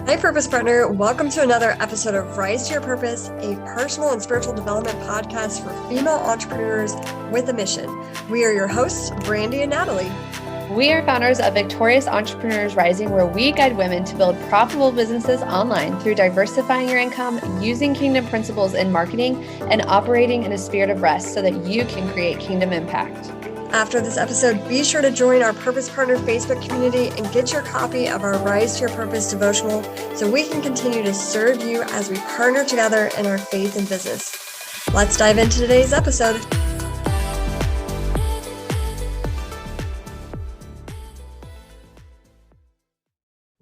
Hi, Purpose Partner. Welcome to another episode of Rise to Your Purpose, a personal and spiritual development podcast for female entrepreneurs with a mission. We are your hosts, Brandie and Natalie. We are founders of Victorious Entrepreneurs Rising, where we guide women to build profitable businesses online through diversifying your income, using kingdom principles in marketing, and operating in a spirit of rest so that you can create kingdom impact. After this episode, be sure to join our Purpose Partner Facebook community and get your copy of our Rise to Your Purpose devotional so we can continue to serve you as we partner together in our faith and business. Let's dive into today's episode.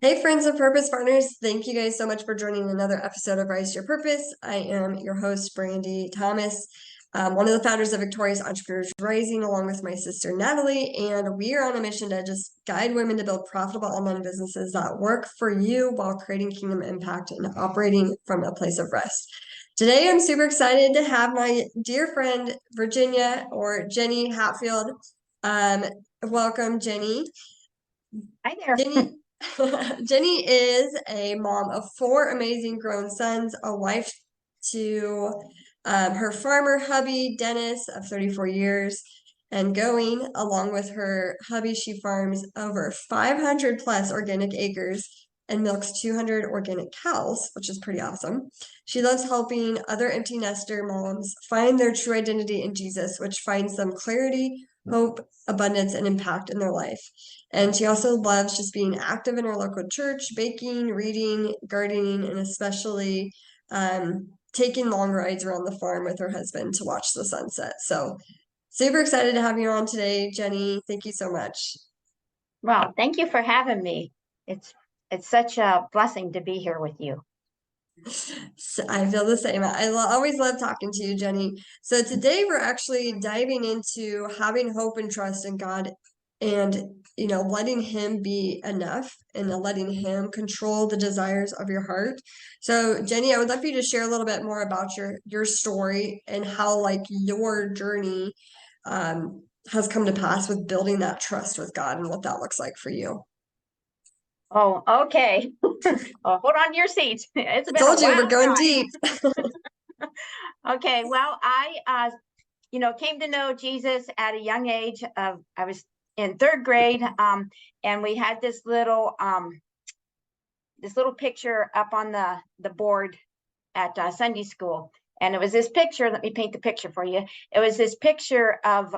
Hey, friends of Purpose Partners. Thank you guys so much for joining another episode of Rise to Your Purpose. I am your host, Brandie Thomas. One of the founders of Victorious Entrepreneurs Rising, along with my sister Natalie, and we are on a mission to just guide women to build profitable online businesses that work for you while creating kingdom impact and operating from a place of rest. Today, I'm super excited to have my dear friend Virginia, or Jenny Hatfield. Welcome, Jenny. Hi there. Jenny is a mom of 4 amazing grown sons, a wife to her farmer hubby, Dennis, of 34 years and going. Along with her hubby, she farms over 500 plus organic acres and milks 200 organic cows, which is pretty awesome. She loves helping other empty nester moms find their true identity in Jesus, which finds them clarity, hope, abundance, and impact in their life. And she also loves just being active in her local church, baking, reading, gardening, and especially taking long rides around the farm with her husband to watch the sunset. So super excited to have you on today, Jenny. Thank you so much. Well, thank you for having me. It's such a blessing to be here with you. I feel the same. I always love talking to you, Jenny. So today we're actually diving into having hope and trust in God and, letting him be enough and letting him control the desires of your heart. So Jenny, I would love for you to share a little bit more about your story and how your journey has come to pass with building that trust with God and what that looks like for you. Oh, okay. Hold on to your seat. It's been told you we're going deep. Okay, well, I came to know Jesus at a young age. I was in 3rd grade, and we had this little picture up on the board at Sunday school, and it was this picture. Let me paint the picture for you. It was this picture of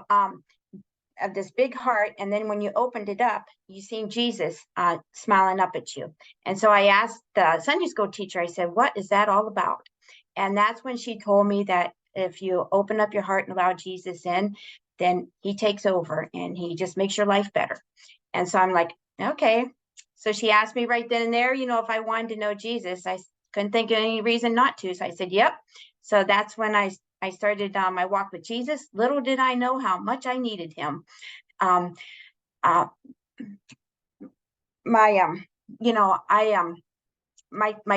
this big heart, and then when you opened it up, you seen Jesus smiling up at you. And so I asked the Sunday school teacher, I said, what is that all about? And that's when she told me that if you open up your heart and allow Jesus in, then he takes over and he just makes your life better. And so I'm like, okay. So she asked me right then and there, if I wanted to know Jesus. I couldn't think of any reason not to. So I said, yep. So that's when I started my walk with Jesus. Little did I know how much I needed him. My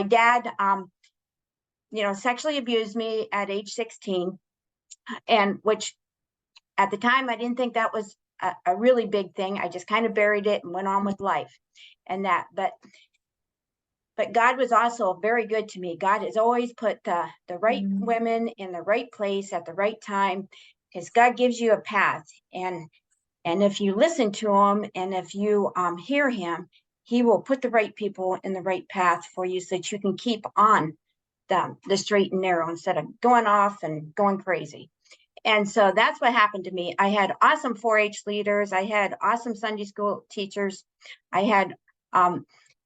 dad, sexually abused me at age 16, and which at the time I didn't think that was a really big thing. I just kind of buried it and went on with life, and that, but God was also very good to me. God has always put the right women in the right place at the right time, because God gives you a path. And if you listen to him and if you hear him, he will put the right people in the right path for you so that you can keep on the straight and narrow instead of going off and going crazy. And so that's what happened to me. I had awesome 4-H leaders. I had awesome Sunday school teachers. I had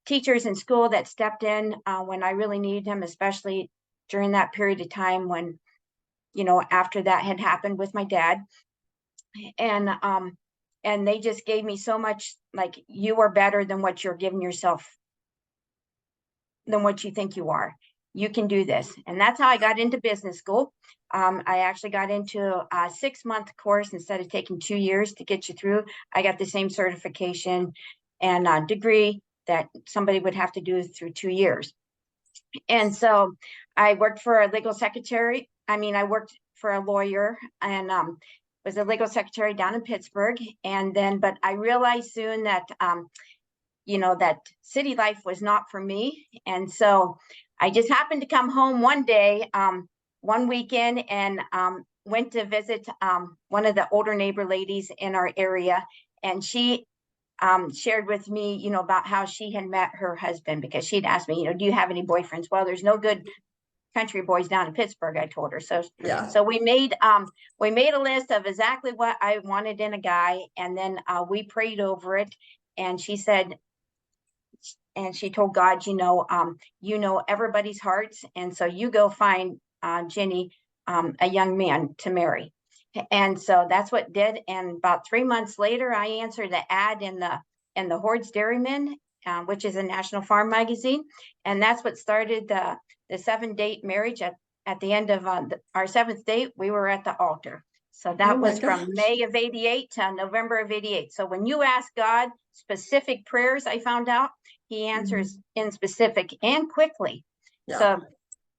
teachers in school that stepped in when I really needed them, especially during that period of time when, after that had happened with my dad. And they just gave me so much, like, you are better than what you're giving yourself, than what you think you are. You can do this. And that's how I got into business school. I actually got into a 6-month course instead of taking 2 years to get you through. I got the same certification and degree that somebody would have to do through 2 years. And so I worked for a legal secretary. I worked for a lawyer and was a legal secretary down in Pittsburgh. And then, but I realized soon that, that city life was not for me. And so I just happened to come home one day, one weekend, and went to visit one of the older neighbor ladies in our area. And she shared with me, about how she had met her husband, because she'd asked me, do you have any boyfriends? Well, there's no good country boys down in Pittsburgh, I told her. So we made a list of exactly what I wanted in a guy, and then we prayed over it. And she said, and she told God, everybody's hearts, and so you go find Jenny a young man to marry. And so that's what did. And about 3 months later, I answered the ad in the Hordes Dairyman, which is a national farm magazine, and that's what started the 7-date marriage. At the end of our 7th date, we were at the altar. So that was from May of 88 to November of 88. So when you ask God specific prayers, I found out he answers in specific and quickly. So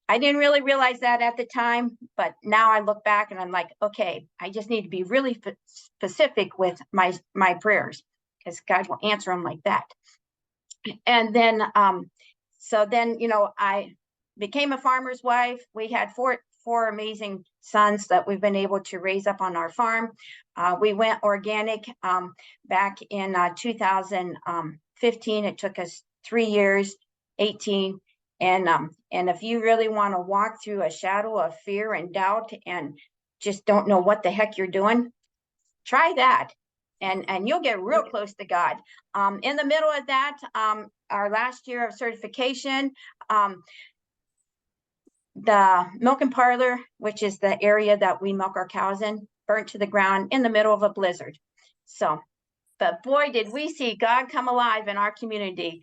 I didn't really realize that at the time, but now I look back and I'm like, okay, I just need to be really specific with my prayers, because God will answer them like that. And then, so then, I became a farmer's wife. We had four amazing sons that we've been able to raise up on our farm. We went organic back in 2015. It took us 3 years, 18. And if you really want to walk through a shadow of fear and doubt and just don't know what the heck you're doing, try that. And you'll get real close to God. In the middle of that, our last year of certification, the milk and parlor, which is the area that we milk our cows in, burnt to the ground in the middle of a blizzard. So, but boy, did we see God come alive in our community.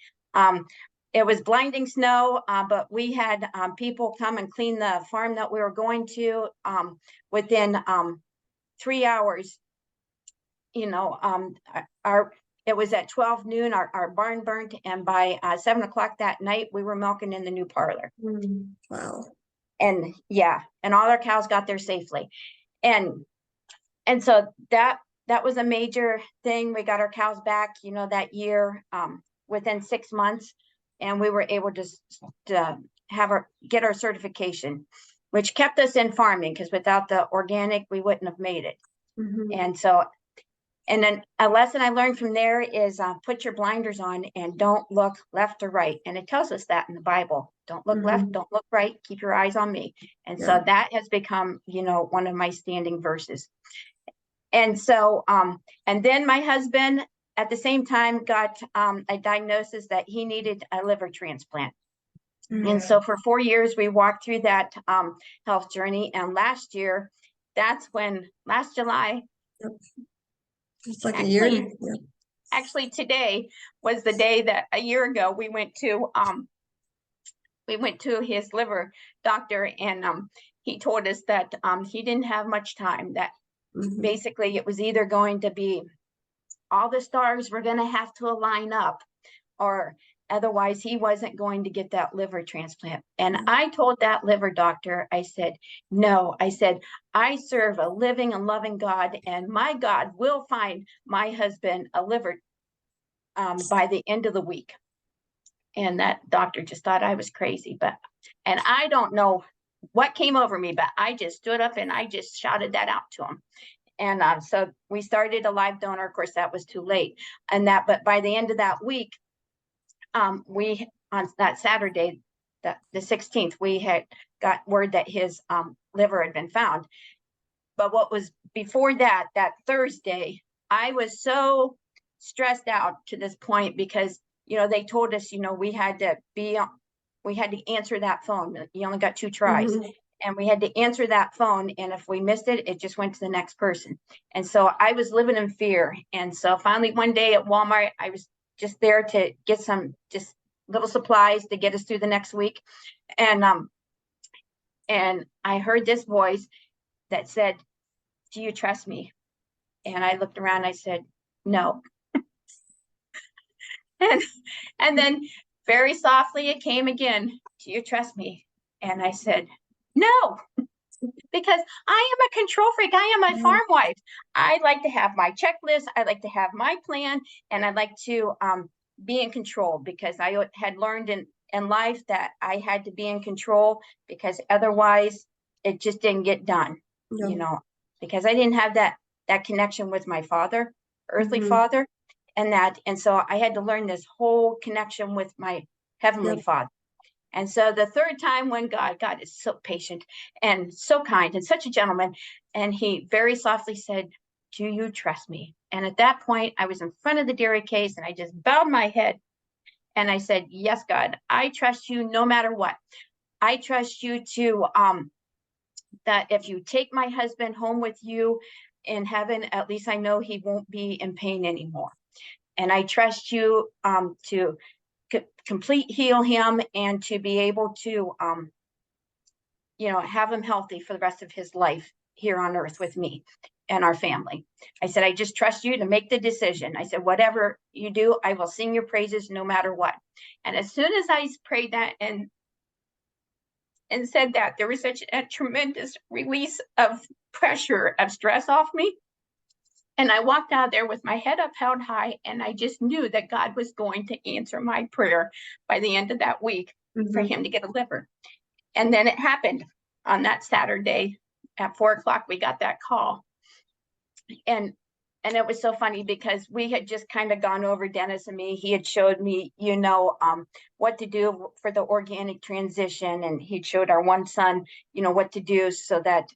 It was blinding snow, but we had people come and clean the farm that we were going to within 3 hours. It was at 12 noon, our barn burnt, and by 7 o'clock that night, we were milking in the new parlor. Wow. And and all our cows got there safely. And so that was a major thing. We got our cows back, that year within 6 months, and we were able to get our certification, which kept us in farming, because without the organic, we wouldn't have made it. And so, and then a lesson I learned from there is put your blinders on and don't look left or right. And it tells us that in the Bible. Don't look left, don't look right, keep your eyes on me. And so that has become, one of my standing verses. And so, and then my husband at the same time got a diagnosis that he needed a liver transplant. And so for 4 years, we walked through that health journey. And last July, it's like a year. Actually, today was the day that a year ago we went to his liver doctor, and he told us that he didn't have much time, that basically it was either going to be all the stars were going to have to align up, or otherwise he wasn't going to get that liver transplant. And I told that liver doctor, I said, no, I said, I serve a living and loving God, and my God will find my husband a liver by the end of the week. And that doctor just thought I was crazy, and I don't know what came over me, but I just stood up and I just shouted that out to him. And so we started a live donor. Of course, that was too late. But by the end of that week, we, on that Saturday, the 16th, we had got word that his liver had been found. But what was before that Thursday, I was so stressed out to this point, because they told us we had to answer that phone. You only got 2 tries. And we had to answer that phone, and if we missed it, it just went to the next person. And so I was living in fear. And so finally one day at Walmart, I was just there to get some just little supplies to get us through the next week. And I heard this voice that said, do you trust me? And I looked around, I said, no. and then very softly it came again, do you trust me? And I said, no, because I am a control freak. I am a farm wife. I like to have my checklist. I like to have my plan, and I like to be in control, because I had learned in life that I had to be in control, because otherwise it just didn't get done, Yeah. you know, because I didn't have that connection with my father, earthly Mhm. father, and so I had to learn this whole connection with my heavenly Yep. father. And so the third time, when God is so patient and so kind and such a gentleman, and he very softly said, "Do you trust me?" And at that point, I was in front of the dairy case, and I just bowed my head and I said, "Yes, God, I trust you no matter what. I trust you to that if you take my husband home with you in heaven, at least I know he won't be in pain anymore. And I trust you to complete heal him, and to be able to have him healthy for the rest of his life here on earth with me and our family." I said, "I just trust you to make the decision." I said, "Whatever you do, I will sing your praises no matter what." And as soon as I prayed that and said that, there was such a tremendous release of pressure, of stress off me. And I walked out there with my head up held high, and I just knew that God was going to answer my prayer by the end of that week for Mhm. him to get a liver. And then it happened on that Saturday at 4 o'clock. We got that call. And it was so funny, because we had just kind of gone over, Dennis and me. He had showed me, what to do for the organic transition. And he'd showed our one son, what to do, so that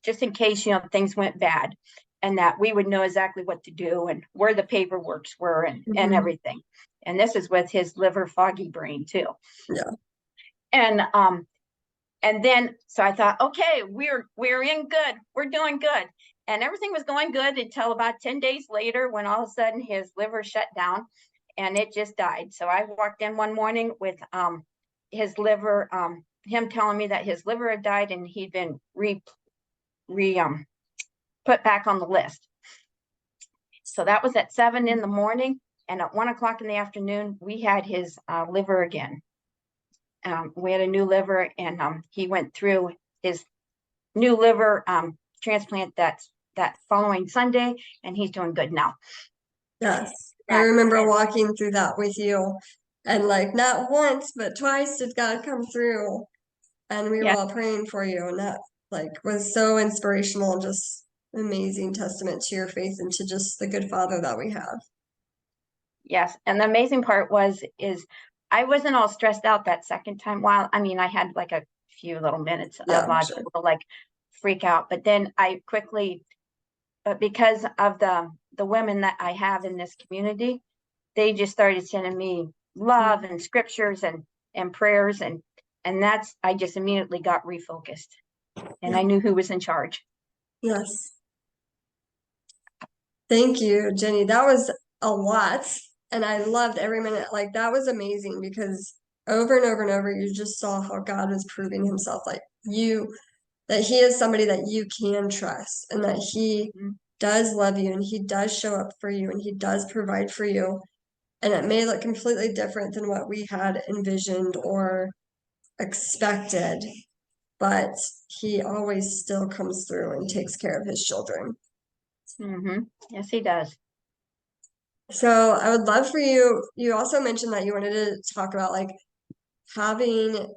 just in case, things went bad, and that we would know exactly what to do and where the paperworks were and Mhm. everything. And this is with his liver foggy brain too. Yeah. And then, so I thought, okay, we're in good. We're doing good. And everything was going good until about 10 days later, when all of a sudden his liver shut down and it just died. So I walked in one morning with his liver, him telling me that his liver had died, and he'd been put back on the list. So that was at 7 in the morning. And at 1 o'clock in the afternoon, we had his liver again. We had a new liver, and he went through his new liver transplant that following Sunday, and he's doing good now. Yes. I remember walking through that with you, and like not once but twice did God come through, and we were Yes, all praying for you, and that like was so inspirational and just amazing testament to your faith and to just the good father that we have. yes. And the amazing part is I wasn't all stressed out that second time. While I mean, I had like a few little minutes Yeah, of I'm sure. to like freak out, but then I quickly, but because of the women that I have in this community, they just started sending me love and scriptures and prayers, and that's, I just immediately got refocused, and Yeah. I knew who was in charge. Yes. Thank you, Jenny. That was a lot, and I loved every minute. Like that was amazing, because over and over and over you just saw how God was proving himself, like that he is somebody that you can trust, and that he Mhm. does love you, and he does show up for you, and he does provide for you. And it may look completely different than what we had envisioned or expected, but he always still comes through and takes care of his children. Yes, he does. So I would love for you, you also mentioned that you wanted to talk about like having,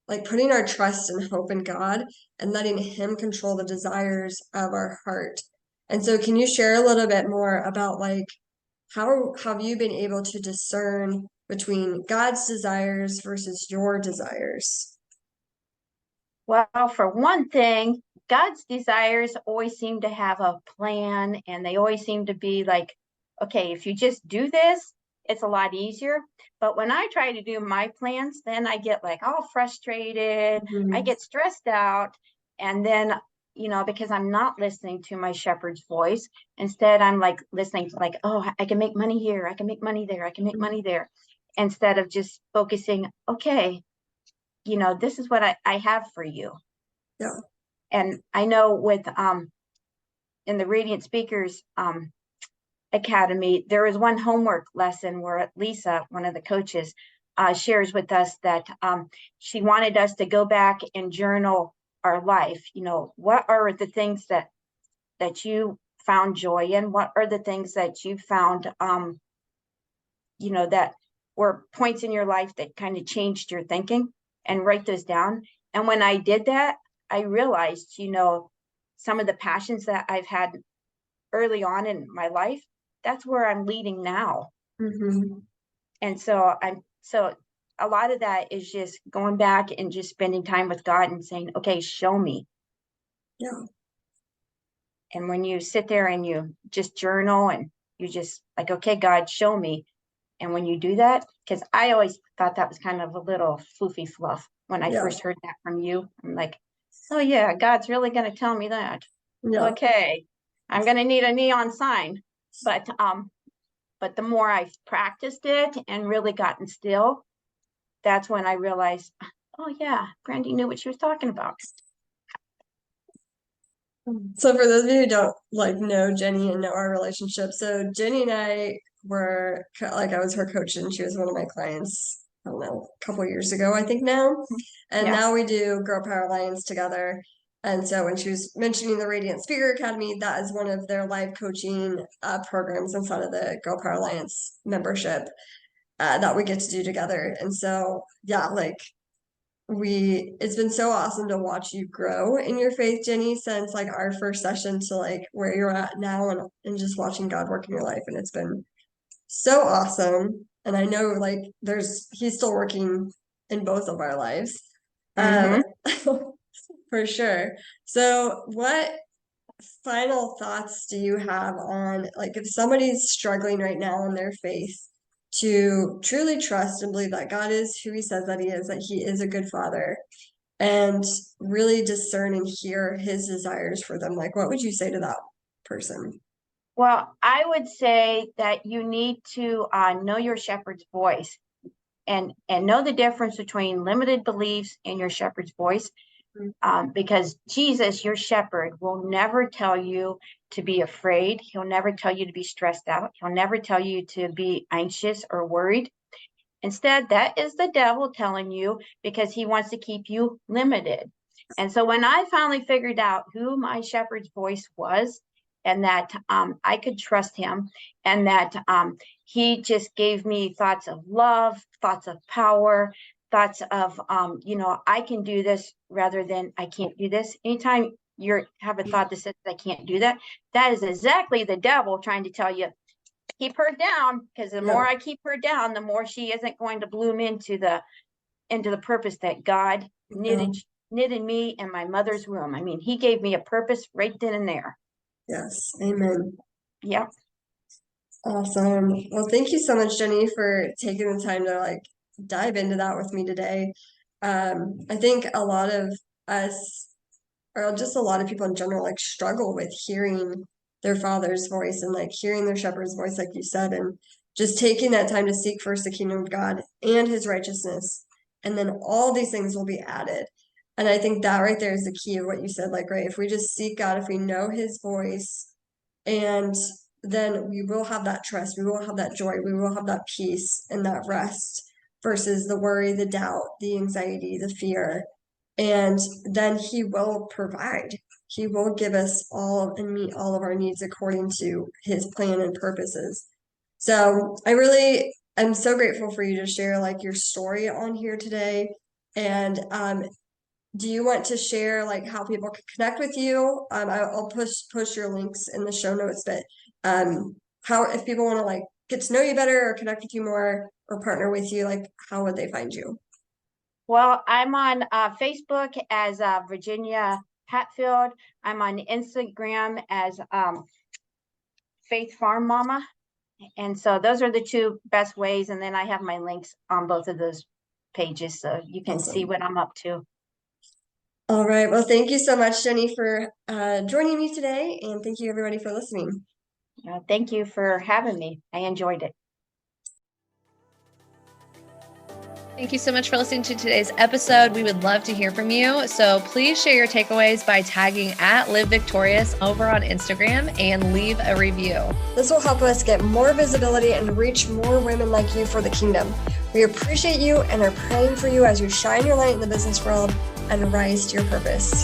like putting our trust and hope in God and letting him control the desires of our heart. And so can you share a little bit more about like how have you been able to discern between God's desires versus your desires? Well, for one thing, God's desires always seem to have a plan, and they always seem to be like, okay, if you just do this, it's a lot easier. But when I try to do my plans, then I get like all frustrated, I Mhm. get stressed out, and then, because I'm not listening to my shepherd's voice. Instead, I'm like listening to like, oh, I can make money here, I can make money there, I can make money there, instead of just focusing, okay, this is what I have for you. Yeah. And I know with in the Radiant Speakers Academy, there is one homework lesson where Lisa, one of the coaches, shares with us that she wanted us to go back and journal our life. What are the things that you found joy in? What are the things that you found that were points in your life that kind of changed your thinking, and write those down. And when I did that, I realized, some of the passions that I've had early on in my life, that's where I'm leading now. Mm-hmm. And so a lot of that is just going back and just spending time with God and saying, okay, show me. Yeah. And when you sit there and you just journal and you just like, okay, God, show me. And when you do that, because I always thought that was kind of a little floofy fluff when I first heard that from you. I'm like, oh yeah, God's really going to tell me that. Yeah. Okay, I'm going to need a neon sign. But the more I've practiced it and really gotten still, that's when I realized, oh yeah, Brandie knew what she was talking about. So for those of you who don't know Jenny and know our relationship, so Jenny and I were I was her coach and she was one of my clients, I don't know, a couple years ago, I think now. And now we do Girl Power Alliance together. And so when she was mentioning the Radiant Speaker Academy, that is one of their live coaching programs inside of the Girl Power Alliance membership that we get to do together. And so, yeah, it's been so awesome to watch you grow in your faith, Jenny, since our first session to where you're at now, and just watching God work in your life. And it's been so awesome. And I know he's still working in both of our lives. For sure. So what final thoughts do you have on if somebody's struggling right now in their faith to truly trust and believe that God is who he says that he is a good father, and really discern and hear his desires for them? What would you say to that person? Well, I would say that you need to know your shepherd's voice and know the difference between limited beliefs and your shepherd's voice. Because Jesus, your shepherd, will never tell you to be afraid. He'll never tell you to be stressed out. He'll never tell you to be anxious or worried. Instead, that is the devil telling you, because he wants to keep you limited. And so when I finally figured out who my shepherd's voice was, and that I could trust him, and that he just gave me thoughts of love, thoughts of power, thoughts of, I can do this rather than I can't do this. Anytime you have a thought that says I can't do that, that is exactly the devil trying to tell you, keep her down, because the more I keep her down, the more she isn't going to bloom into the purpose that God knitted me in my mother's womb. I mean, he gave me a purpose right then and there. Yes. Amen. Yep. Awesome. Well, thank you so much, Jenny, for taking the time to dive into that with me today. I think a lot of us, or just a lot of people in general, struggle with hearing their father's voice and hearing their shepherd's voice, like you said, and just taking that time to seek first the kingdom of God and his righteousness, and then all these things will be added. And I think that right there is the key of what you said, right, if we just seek God, if we know his voice, and then we will have that trust, we will have that joy, we will have that peace and that rest, versus the worry, the doubt, the anxiety, the fear. And then he will provide. He will give us all and meet all of our needs according to his plan and purposes. So I'm so grateful for you to share your story on here today. And do you want to share how people can connect with you? I'll push your links in the show notes, but how, if people want to get to know you better or connect with you more or partner with you, how would they find you? Well, I'm on Facebook as Virginia Hatfield. I'm on Instagram as Faith Farm Mama. And so those are the two best ways. And then I have my links on both of those pages, so you can see what I'm up to. All right. Well, thank you so much, Jenny, for joining me today. And thank you, everybody, for listening. Thank you for having me. I enjoyed it. Thank you so much for listening to today's episode. We would love to hear from you. So please share your takeaways by tagging @LiveVictorious over on Instagram and leave a review. This will help us get more visibility and reach more women like you for the kingdom. We appreciate you and are praying for you as you shine your light in the business world and rise to your purpose.